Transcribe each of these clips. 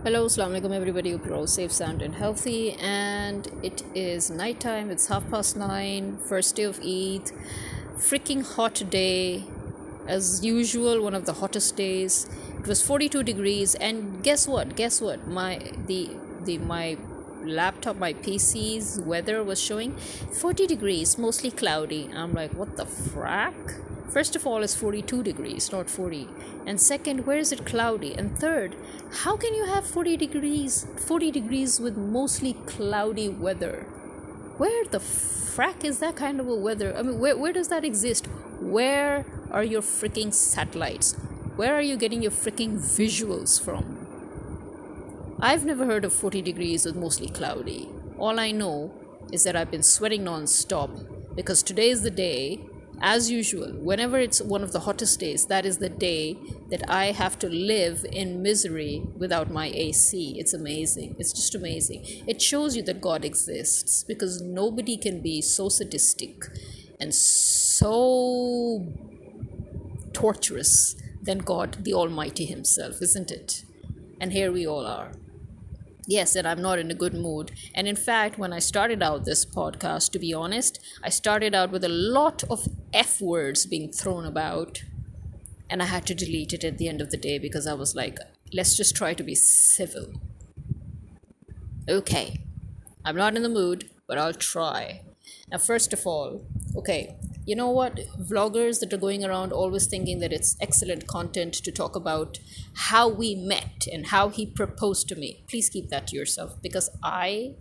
Hello, assalamu alaikum everybody. Hope you're all safe, sound, and healthy. And it is nighttime. It's 9:30, first day of Eid. Freaking hot day, as usual. One of the hottest days. It was 42 degrees. And guess what? Guess what? My laptop, my PC's weather was showing 40 degrees, mostly cloudy. I'm like, what the frack? First of all, it's 42 degrees, not 40. And second, where is it cloudy? And third, how can you have 40 degrees with mostly cloudy weather? Where the frack is that kind of a weather? I mean, where does that exist? Where are your freaking satellites? Where are you getting your freaking visuals from? I've never heard of 40 degrees with mostly cloudy. All I know is that I've been sweating non-stop because today is the day, as usual, whenever it's one of the hottest days, that is the day that I have to live in misery without my AC. It's amazing. It's just amazing. It shows you that God exists because nobody can be so sadistic and so torturous than God, the Almighty Himself, isn't it? And here we all are. Yes, and I'm not in a good mood. And in fact, when I started out this podcast, to be honest, I started out with a lot of F words being thrown about. And I had to delete it at the end of the day because I was like, let's just try to be civil. Okay, I'm not in the mood, but I'll try. Now, first of all, okay, you know what? Vloggers that are going around always thinking that it's excellent content to talk about how we met and how he proposed to me. Please keep that to yourself because I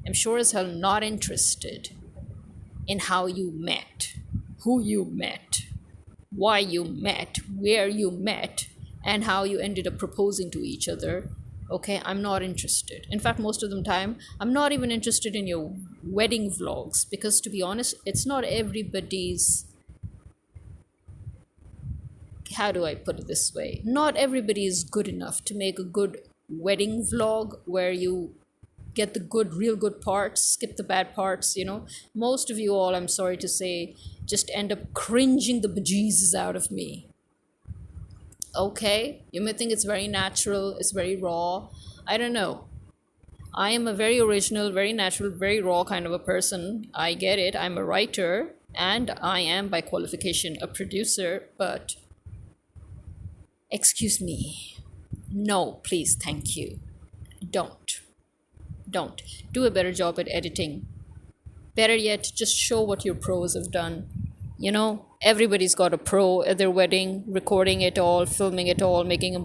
am sure as hell not interested in how you met, who you met, why you met, where you met, and how you ended up proposing to each other. Okay, I'm not interested. In fact, most of the time, I'm not even interested in your wedding vlogs because, to be honest, it's not everybody's. How do I put it this way? Not everybody is good enough to make a good wedding vlog where you get the good, real good parts, skip the bad parts, Most of you all, I'm sorry to say, just end up cringing the bejesus out of me. Okay, you may think it's very natural, it's very raw. I don't know. I am a very original, very natural, very raw kind of a person. I get it. I'm a writer and I am by qualification a producer, but excuse me. No, please, thank you. Don't. Do a better job at editing. Better yet, just show what your pros have done. Everybody's got a pro at their wedding, recording it all, filming it all, making a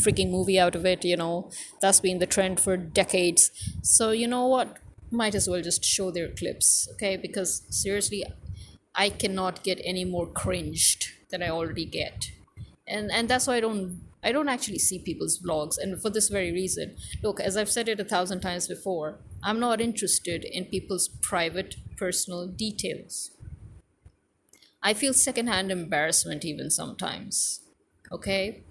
freaking movie out of it, That's been the trend for decades. So you know what? Might as well just show their clips, okay? Because seriously, I cannot get any more cringed than I already get. And that's why I don't actually see people's vlogs, and for this very reason. Look, as I've said it 1,000 times before, I'm not interested in people's private, personal details. I feel secondhand embarrassment even sometimes, okay?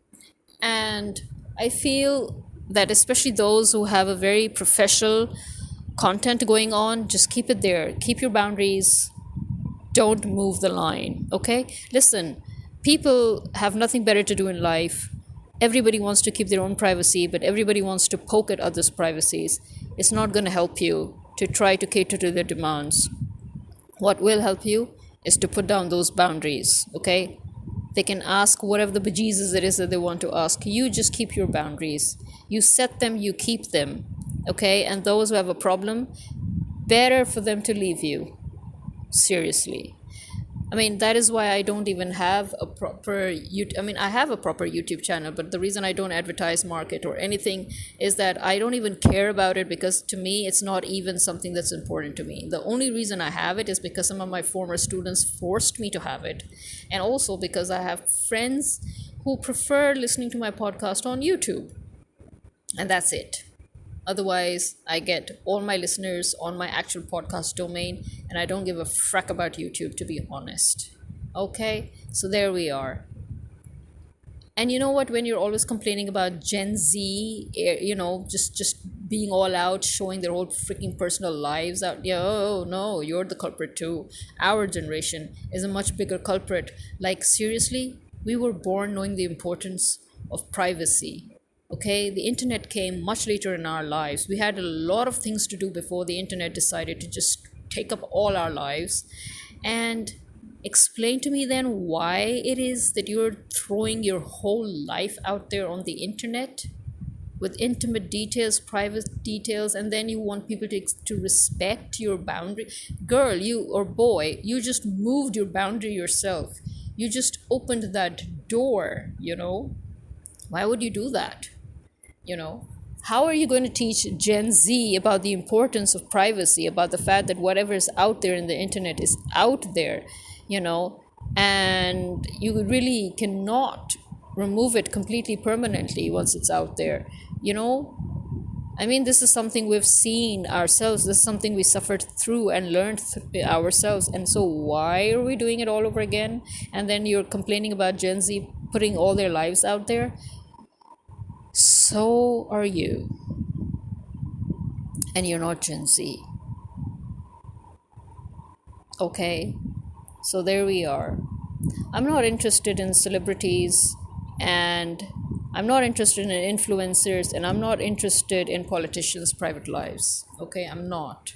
And I feel that especially those who have a very professional content going on, just keep it there. Keep your boundaries. Don't move the line, okay? Listen, people have nothing better to do in life. Everybody wants to keep their own privacy, but everybody wants to poke at others' privacies. It's not going to help you to try to cater to their demands. What will help you is to put down those boundaries, okay? They can ask whatever the bejesus it is that they want to ask. You just keep your boundaries. You set them, you keep them, okay? And those who have a problem, better for them to leave you. Seriously. I mean, that is why I don't even have a proper I have a proper YouTube channel, but the reason I don't advertise, market, or anything is that I don't even care about it because to me, it's not even something that's important to me. The only reason I have it is because some of my former students forced me to have it. And also because I have friends who prefer listening to my podcast on YouTube. And that's it. Otherwise, I get all my listeners on my actual podcast domain, and I don't give a frack about YouTube, to be honest. Okay, so there we are. And you know what? When you're always complaining about Gen Z, just being all out, showing their whole freaking personal lives out, no, you're the culprit too. Our generation is a much bigger culprit. Like, seriously, we were born knowing the importance of privacy. Okay, the internet came much later in our lives. We had a lot of things to do before the internet decided to just take up all our lives. And explain to me then why it is that you're throwing your whole life out there on the internet with intimate details, private details, and then you want people to respect your boundary. Girl, you or boy, you just moved your boundary yourself. You just opened that door, you know. Why would you do that? You know, how are you going to teach Gen Z about the importance of privacy, about the fact that whatever is out there in the internet is out there, you know, and you really cannot remove it completely permanently once it's out there, you know? I mean, this is something we've seen ourselves. This is something we suffered through and learned ourselves. And so, why are we doing it all over again? And then you're complaining about Gen Z putting all their lives out there. So are you. And you're not Gen Z. Okay? So there we are. I'm not interested in celebrities, and I'm not interested in influencers, and I'm not interested in politicians' private lives. Okay? I'm not.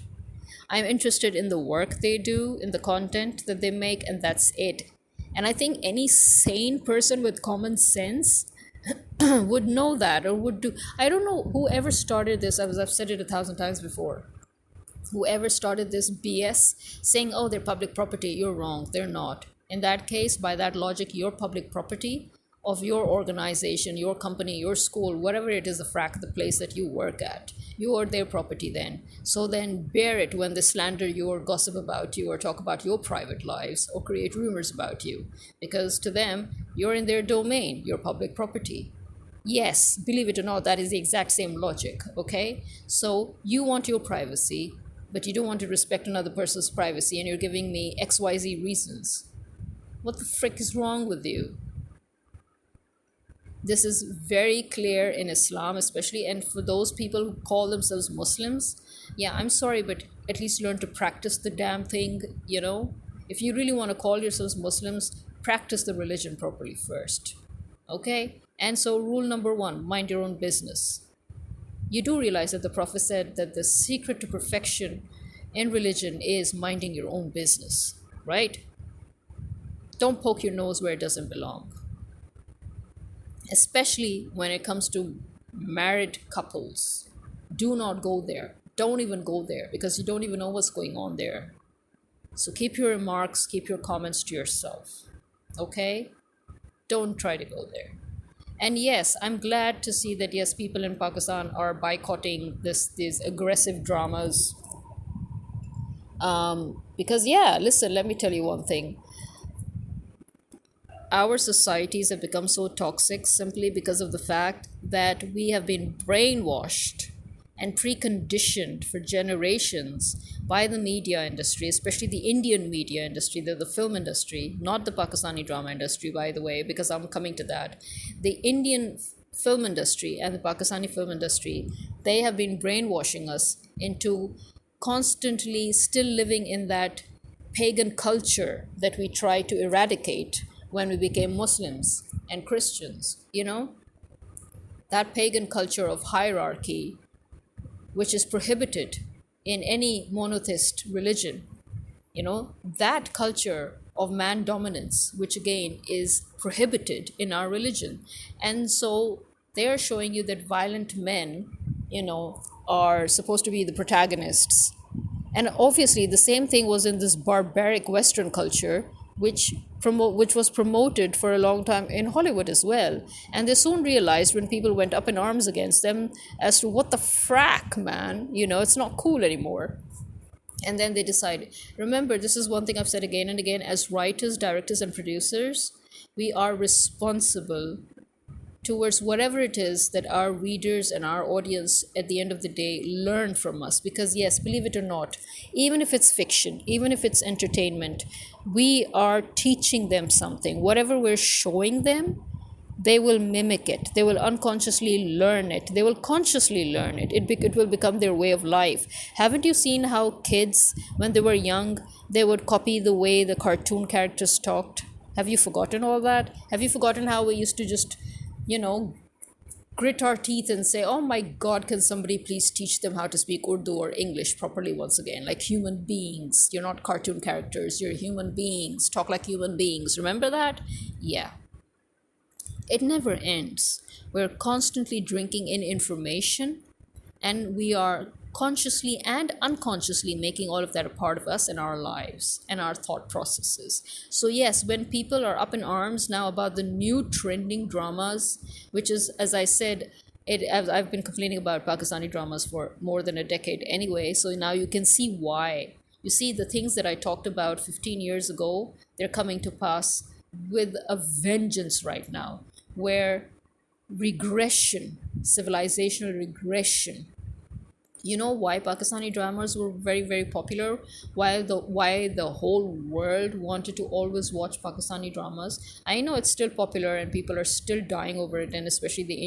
I'm interested in the work they do, in the content that they make, and that's it. And I think any sane person with common sense would know that, or would do. I don't know whoever started this. I've said it 1,000 times before. Whoever started this BS saying, oh, they're public property, you're wrong. They're not. In that case, by that logic, you're public property of your organization, your company, your school, whatever it is, the place that you work at. You are their property then. So then bear it when they slander you or gossip about you or talk about your private lives or create rumors about you. Because to them, you're in their domain, you're public property. Yes, believe it or not, that is the exact same logic, okay? So you want your privacy, but you don't want to respect another person's privacy, and you're giving me XYZ reasons. What the frick is wrong with you? This is very clear in Islam, especially, and for those people who call themselves Muslims, yeah, I'm sorry, but at least learn to practice the damn thing, you know? If you really want to call yourselves Muslims, practice the religion properly first, okay? And so, rule number one, mind your own business. You do realize that the Prophet said that the secret to perfection in religion is minding your own business, right? Don't poke your nose where it doesn't belong, especially when it comes to married couples. Do not go there. Don't even go there, because you don't even know what's going on there. So keep your remarks, keep your comments to yourself, okay? Don't try to go there. And yes, I'm glad to see that, yes, people in Pakistan are boycotting these aggressive dramas. Because, yeah, listen, let me tell you one thing. Our societies have become so toxic simply because of the fact that we have been brainwashed and preconditioned for generations by the media industry, especially the Indian media industry, the film industry, not the Pakistani drama industry, by the way, because I'm coming to that. The Indian film industry and the Pakistani film industry, they have been brainwashing us into constantly still living in that pagan culture that we try to eradicate when we became Muslims and Christians, you know? That pagan culture of hierarchy, which is prohibited in any monotheist religion, you know, that culture of man dominance, which again is prohibited in our religion. And so they are showing you that violent men, you know, are supposed to be the protagonists. And obviously the same thing was in this barbaric Western culture, which was promoted for a long time in Hollywood as well. And they soon realized, when people went up in arms against them, as to what the frack, man, you know, it's not cool anymore. And then they decided, remember, this is one thing I've said again and again, as writers, directors, and producers, we are responsible towards whatever it is that our readers and our audience at the end of the day learn from us. Because yes, believe it or not, even if it's fiction, even if it's entertainment, we are teaching them something. Whatever we're showing them, they will mimic it. They will unconsciously learn it. They will consciously learn it. It will become their way of life. Haven't you seen how kids, when they were young, they would copy the way the cartoon characters talked? Have you forgotten all that? Have you forgotten how we used to just, you know, grit our teeth and say, oh my God, can somebody please teach them how to speak Urdu or English properly once again? Like human beings. You're not cartoon characters, you're human beings. Talk like human beings. Remember that? Yeah. It never ends. We're constantly drinking in information, and we are consciously and unconsciously making all of that a part of us and our lives and our thought processes. So yes, when people are up in arms now about the new trending dramas, which is, as I said, I've been complaining about Pakistani dramas for more than a decade anyway, so now you can see why. You see, the things that I talked about 15 years ago, they're coming to pass with a vengeance right now, where regression, civilizational regression. You know why Pakistani dramas were very, very popular? Why the whole world wanted to always watch Pakistani dramas? I know it's still popular and people are still dying over it, and especially the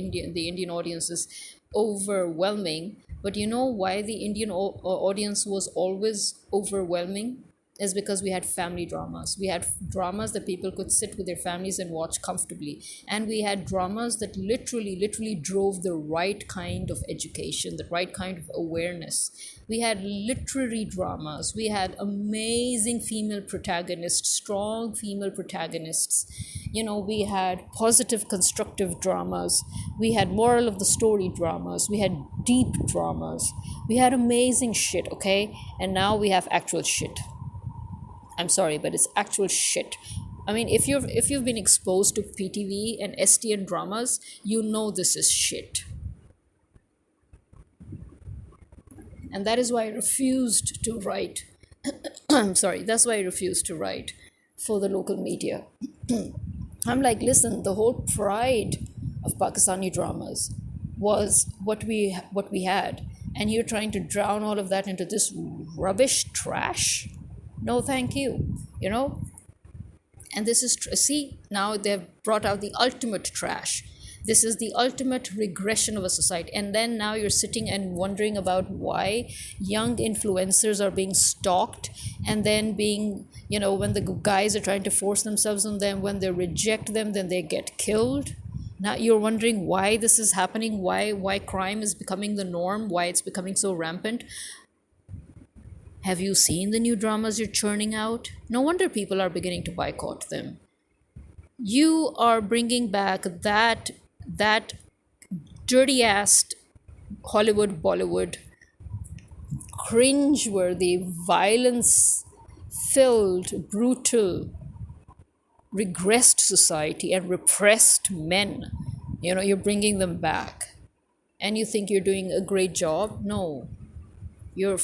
Indian audience is overwhelming. But you know why the Indian audience was always overwhelming? Is because we had family dramas. We had dramas that people could sit with their families and watch comfortably. And we had dramas that literally drove the right kind of education, the right kind of awareness. We had literary dramas. We had amazing female protagonists, strong female protagonists. We had positive, constructive dramas. We had moral of the story dramas. We had deep dramas. We had amazing shit, okay? And now we have actual shit. I'm sorry, but it's actual shit. I mean, if you've been exposed to PTV and STN dramas, you know this is shit. And that is why I refused to write. I'm sorry, that's why I refused to write for the local media. I'm like, listen, the whole pride of Pakistani dramas was what we had, and you're trying to drown all of that into this rubbish trash? No, thank you. And this is, see, now they've brought out the ultimate trash. This is the ultimate regression of a society. And then now you're sitting and wondering about why young influencers are being stalked, and then being, when the guys are trying to force themselves on them, when they reject them, then they get killed. Now you're wondering why this is happening, why crime is becoming the norm, why it's becoming so rampant. Have you seen the new dramas you're churning out? No wonder people are beginning to boycott them. You are bringing back that dirty-ass Hollywood, Bollywood, cringe-worthy, violence-filled, brutal, regressed society and repressed men. You're bringing them back. And you think you're doing a great job? No. You're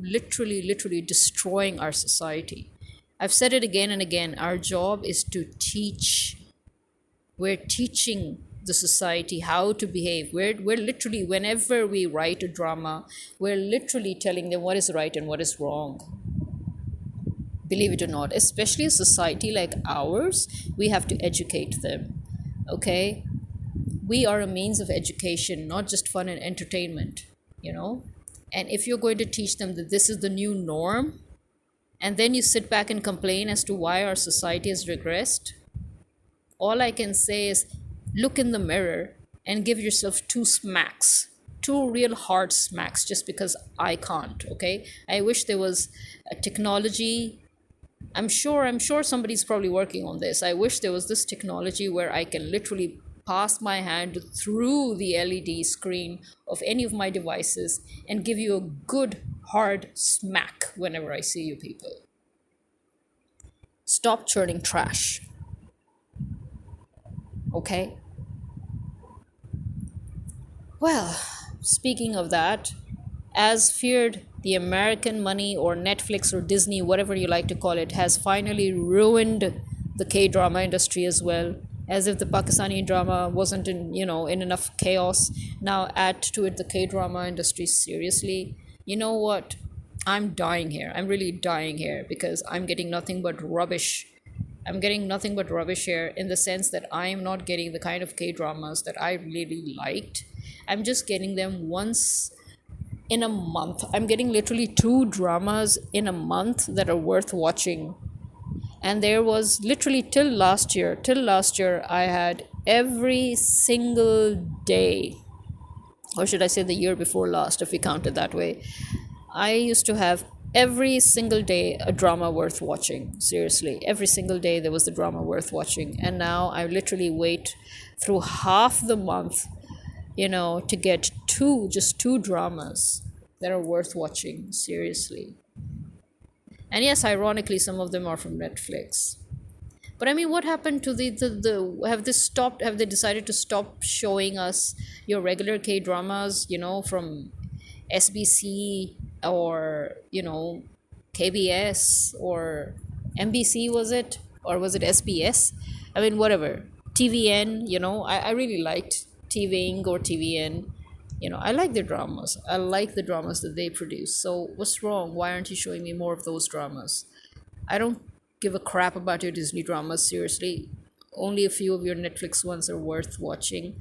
literally destroying our society. I've said it again and again. Our job is to teach. We're teaching the society how to behave. We're literally, whenever we write a drama, we're literally telling them what is right and what is wrong. Believe it or not, especially a society like ours, we have to educate them. Okay? We are a means of education, not just fun and entertainment, And if you're going to teach them that this is the new norm, and then you sit back and complain as to why our society has regressed, all I can say is look in the mirror and give yourself 2 smacks, 2 real hard smacks, just because I can't, okay? I wish there was a technology. I'm sure somebody's probably working on this. I wish there was this technology where I can literally pass my hand through the LED screen of any of my devices and give you a good hard smack whenever I see you people. Stop churning trash. Okay? Well, speaking of that, as feared, the American money or Netflix or Disney, whatever you like to call it, has finally ruined the K-drama industry as well. As if the Pakistani drama wasn't in enough chaos. Now add to it the K-drama industry. Seriously, you know what? I'm dying here. I'm really dying here because I'm getting nothing but rubbish. I'm getting nothing but rubbish here, in the sense that I am not getting the kind of K-dramas that I really liked. I'm just getting them once in a month. I'm getting literally 2 dramas in a month that are worth watching. And there was literally till last year I had Every single day, or should I say the year before last, if we count it that way, I used to have every single day a drama worth watching. Seriously, every single day there was the drama worth watching. And now I literally wait through half the month, to get just two dramas that are worth watching. Seriously. And yes, ironically, some of them are from Netflix. But I mean, what happened to have they decided to stop showing us your regular K dramas, from SBC, or, KBS, or MBC, was it? Or was it SBS? I mean, whatever. TVN, I really liked TVing or TVN. I like the dramas. I like the dramas that they produce. So what's wrong? Why aren't you showing me more of those dramas? I don't give a crap about your Disney dramas, seriously. Only a few of your Netflix ones are worth watching.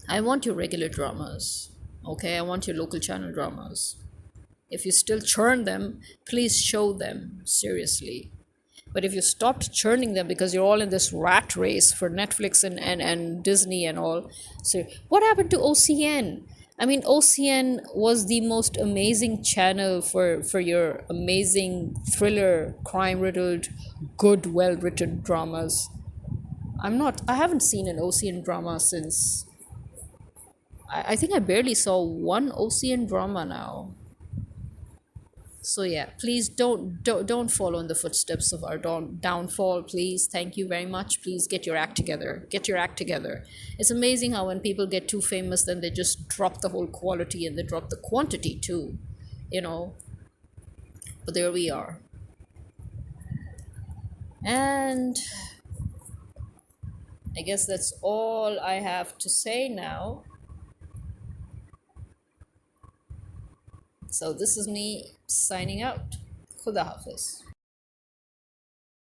I want your regular dramas. Okay, I want your local channel dramas. If you still churn them, please show them, seriously. But if you stopped churning them because you're all in this rat race for Netflix and Disney and all, so what happened to OCN? I mean, OCN was the most amazing channel for your amazing thriller, crime riddled, good, well written dramas. I haven't seen an OCN drama since, I think I barely saw one OCN drama now. So yeah, please don't follow in the footsteps of our downfall, please. Thank you very much. Please get your act together. Get your act together. It's amazing how when people get too famous, then they just drop the whole quality and they drop the quantity too, you know. But there we are. And I guess that's all I have to say now. So this is me signing out. Khuda Hafiz.